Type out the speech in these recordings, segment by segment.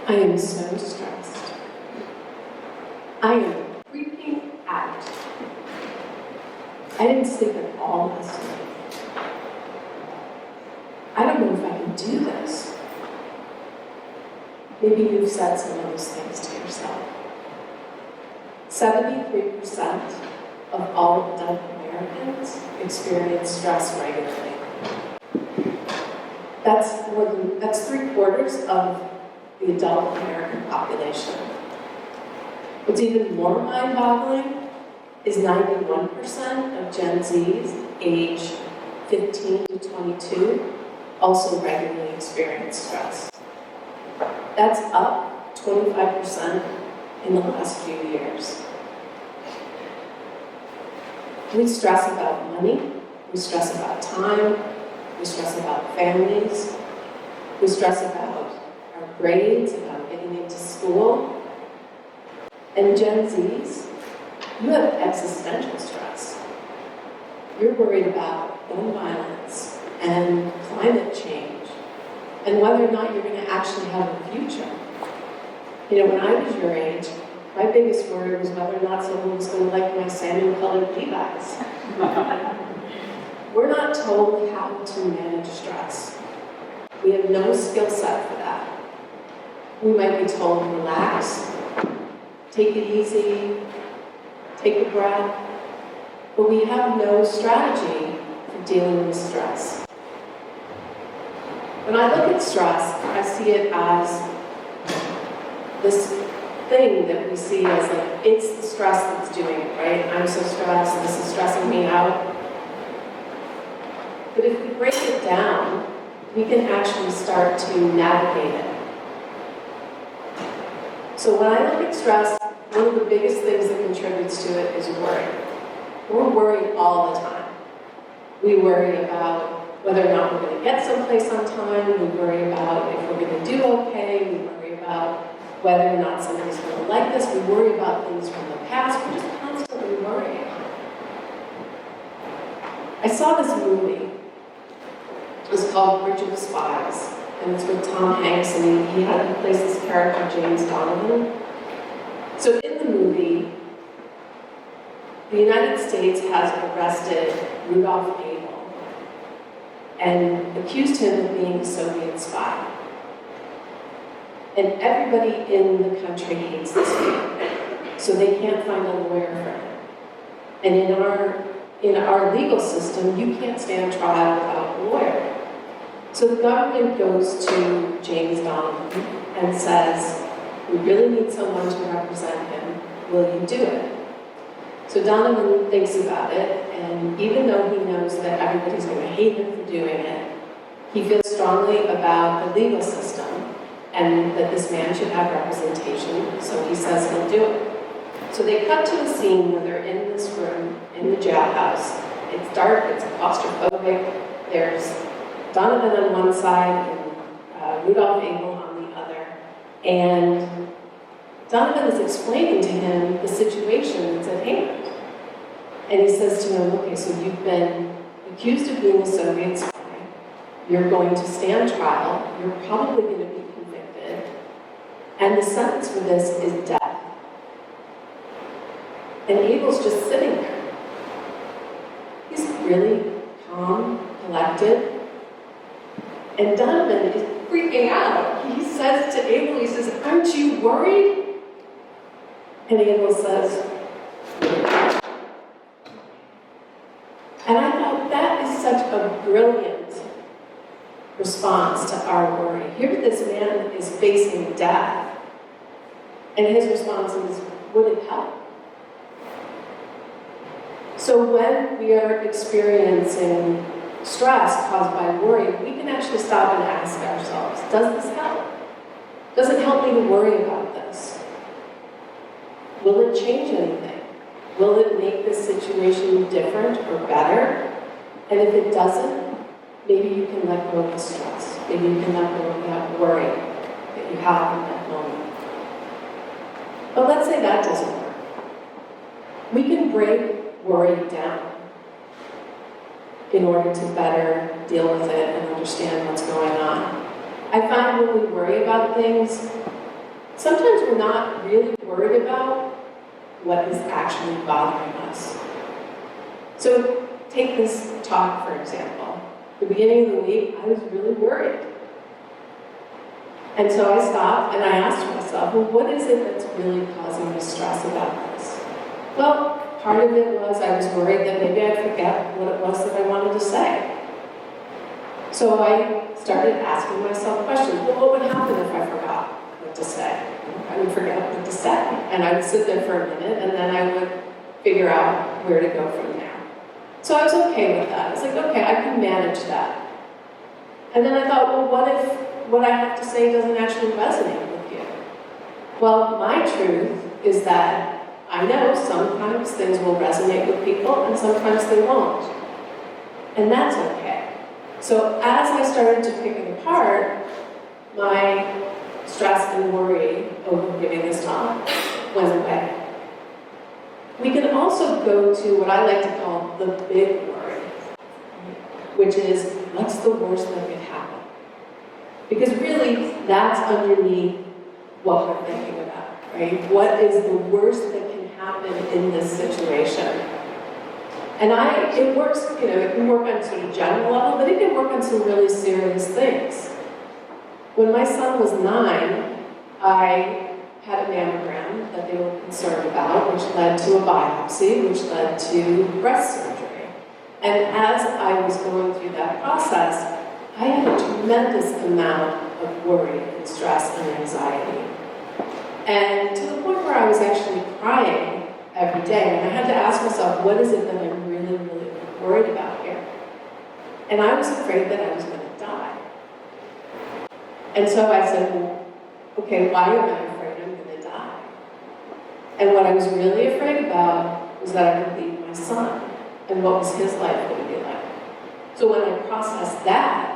I am so stressed. I am freaking out. I didn't sleep at all last night. I don't know if I can do this. Maybe you've said some of those things to yourself. 73% of all adult Americans experience stress regularly. That's 3/4 of the adult American population. What's even more mind-boggling is 91% of Gen Zs age 15 to 22 also regularly experience stress. That's up 25% in the last few years. We stress about money, we stress about time, we stress about families, we stress about our grades, about getting into school. And Gen Zs, you have existential stress. You're worried about gun violence and climate change and whether or not you're going to actually have a future. You know, when I was your age, my biggest worry was whether or not someone was going to like my salmon-colored Levi's. We're not told how to manage stress. We have no skill set for that. We might be told, relax, take it easy, take a breath, but we have no strategy for dealing with stress. When I look at stress, I see it as this thing that we see as like, it's the stress that's doing it, right? I'm so stressed, this is stressing me out. But if we break it down, we can actually start to navigate it. So when I look at stress, one of the biggest things that contributes to it is worry. We're worried all the time. We worry about whether or not we're going to get someplace on time. We worry about if we're going to do okay. We worry about whether or not somebody's going to like us. We worry about things from the past. We're just constantly worrying. I saw this movie. It's called Bridge of Spies, and it's with Tom Hanks, and he had to place this character, James Donovan. So in the movie, the United States has arrested Rudolph Abel and accused him of being a Soviet spy. And everybody in the country hates this man, so they can't find a lawyer for him. And in our legal system, you can't stand trial without a lawyer. So the government goes to James Donovan and says, we really need someone to represent him. Will you do it? So Donovan thinks about it, and even though he knows that everybody's going to hate him for doing it, he feels strongly about the legal system and that this man should have representation, so he says he'll do it. So they cut to a scene where they're in this room, in the jailhouse. It's dark, it's claustrophobic, there's Donovan on one side and Rudolph Abel on the other. And Donovan is explaining to him the situation that's at hand. And he says to him, okay, so you've been accused of being a Soviet spy. You're going to stand trial. You're probably going to be convicted. And the sentence for this is death. And Abel's just sitting there. He's really calm, collected. And Donovan is freaking out. He says to Abel, he says, aren't you worried? And Abel says, and I thought that is such a brilliant response to our worry. Here this man is facing death. And his response is, would it help? So when we are experiencing stress caused by worry, we can actually stop and ask ourselves, does this help? Does it help me to worry about this? Will it change anything? Will it make this situation different or better? And if it doesn't, maybe you can let go of the stress. Maybe you can let go of that worry that you have in that moment. But let's say that doesn't work. We can break worry down in order to better deal with it and understand what's going on. I find when we worry about things, sometimes we're not really worried about what is actually bothering us. So take this talk, for example. At the beginning of the week, I was really worried. And so I stopped and I asked myself, well, what is it that's really causing me stress about this? Well, part of it was I was worried that maybe I'd forget what it was that I wanted to say. So I started asking myself questions. Well, what would happen if I forgot what to say? I would forget what to say. And I would sit there for a minute, and then I would figure out where to go from there. So I was okay with that. I was like, okay, I can manage that. And then I thought, well, what if what I have to say doesn't actually resonate with you? Well, my truth is that I know sometimes things will resonate with people, and sometimes they won't. And that's okay. So as I started to pick it apart, my stress and worry over giving this talk went away. We can also go to what I like to call the big worry, which is, what's the worst that could happen? Because really, that's underneath what we're thinking about, right? What is the worst that can happen in this situation? And it works, it can work on sort of general level, but it can work on some really serious things. When my son was 9, I had a mammogram that they were concerned about, which led to a biopsy, which led to breast surgery. And as I was going through that process, I had a tremendous amount of worry and stress and anxiety. And to the point where I was actually crying every day, and I had to ask myself, what is it that I'm really, really worried about here? And I was afraid that I was going to die. And so I said, well, okay, why am I afraid I'm going to die? And what I was really afraid about was that I would leave my son, and what was his life going to be like. So when I processed that,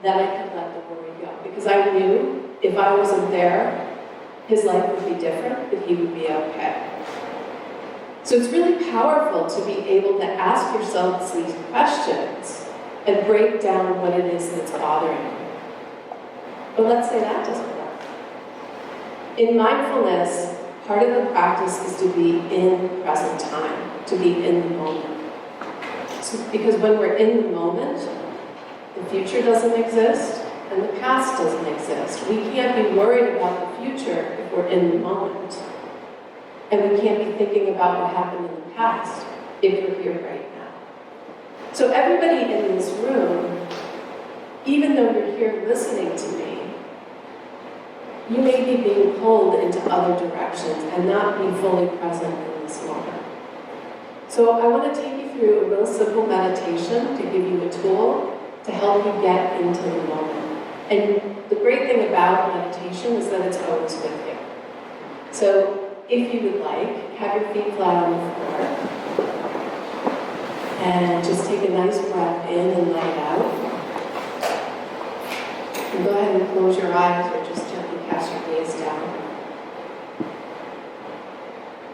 then I could let the worry go. Because I knew if I wasn't there, his life would be different, but he would be okay. So it's really powerful to be able to ask yourself these questions and break down what it is that's bothering you. But let's say that doesn't work. In mindfulness, part of the practice is to be in present time, to be in the moment. So, because when we're in the moment, the future doesn't exist and the past doesn't exist. We can't be worried about the future if we're in the moment. And we can't be thinking about what happened in the past if we're here right now. So everybody in this room, even though you're here listening to me, you may be being pulled into other directions and not be fully present in this moment. So I want to take you through a real simple meditation to give you a tool to help you get into the moment. And the great thing about meditation is that it's always with you. So if you would like, have your feet flat on the floor. And just take a nice breath in and let it out. And go ahead and close your eyes or just gently cast your gaze down.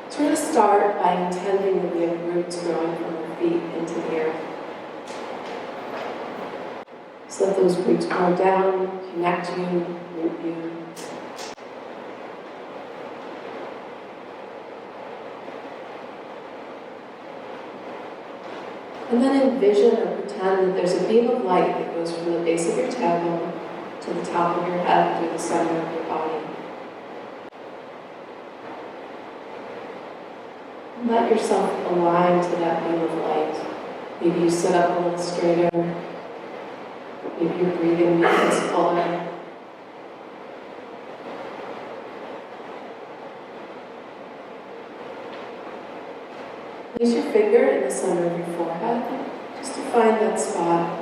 So we're going to start by intending that we have roots growing from our feet into the earth. So let those roots grow down, connect you, root you. And then envision or pretend that there's a beam of light that goes from the base of your tailbone to the top of your head through the center of your body. And let yourself align to that beam of light. Maybe you sit up a little straighter. Maybe your breathing becomes fuller. Place your finger in the center of your forehead, just to find that spot.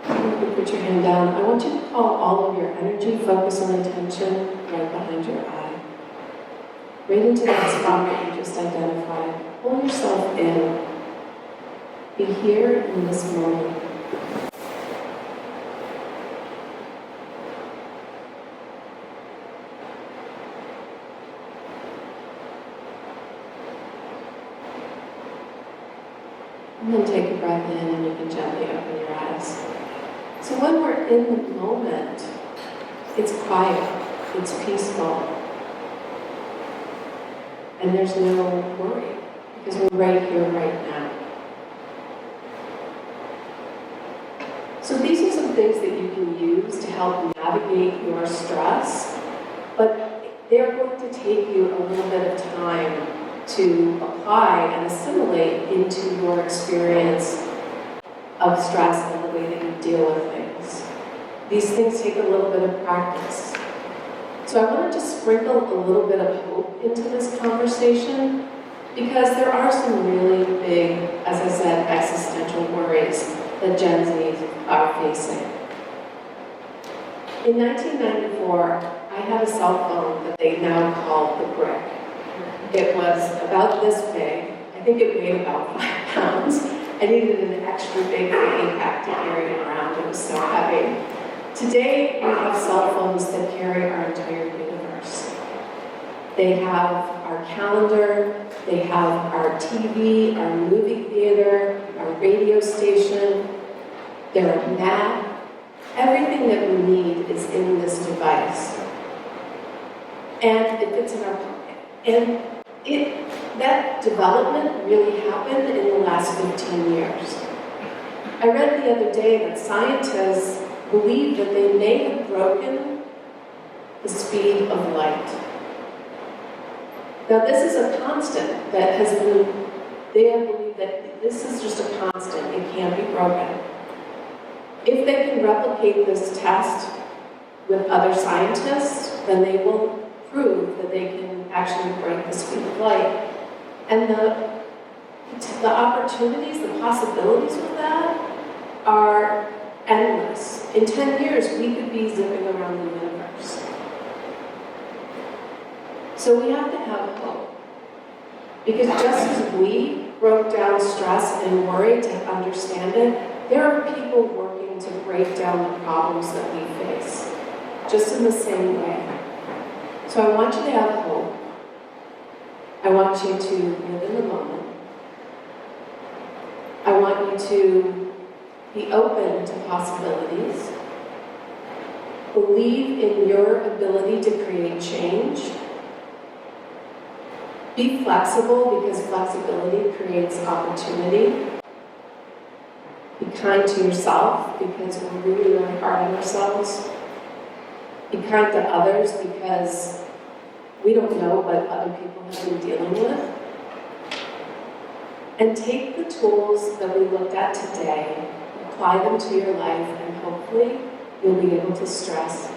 You can put your hand down. I want you to call all of your energy, focus, and attention right behind your eye. Right into that spot that you just identified. Pull yourself in. Be here in this moment. And then take a breath in and you can gently open your eyes. So when we're in the moment, It's quiet, it's peaceful, and there's no worry, because we're right here, right now. So these are some things that you can use to help navigate your stress, but they're going to take you a little bit of time to apply and assimilate into your experience of stress and the way that you deal with things. These things take a little bit of practice. So I wanted to sprinkle a little bit of hope into this conversation because there are some really big, as I said, existential worries that Gen Z are facing. In 1994, I had a cell phone that they now call the brick. It was about this big. I think it weighed about 5 pounds. I needed an extra big fanny pack to carry it around. It was so heavy. Today, we have cell phones that carry our entire universe. They have our calendar, they have our TV, our movie theater, our radio station, they're a map. Everything that we need is in this device. And it fits in our pocket. And that development really happened in the last 15 years. I read the other day that scientists believe that they may have broken the speed of light. Now this is a constant that has been, they have believed that this is just a constant, it can't be broken. If they can replicate this test with other scientists, then they will prove that they can actually break the speed of light. And the opportunities, the possibilities with that are endless. In 10 years, we could be zipping around the universe. So we have to have hope. Because just as we broke down stress and worry to understand it, there are people working to break down the problems that we face, just in the same way. So I want you to have hope. I want you to live in the moment. I want you to be open to possibilities. Believe in your ability to create change. Be flexible because flexibility creates opportunity. Be kind to yourself because we're really, really hard on ourselves. Be kind to others because we don't know what other people have been dealing with. And take the tools that we looked at today, apply them to your life, and hopefully you'll be able to stress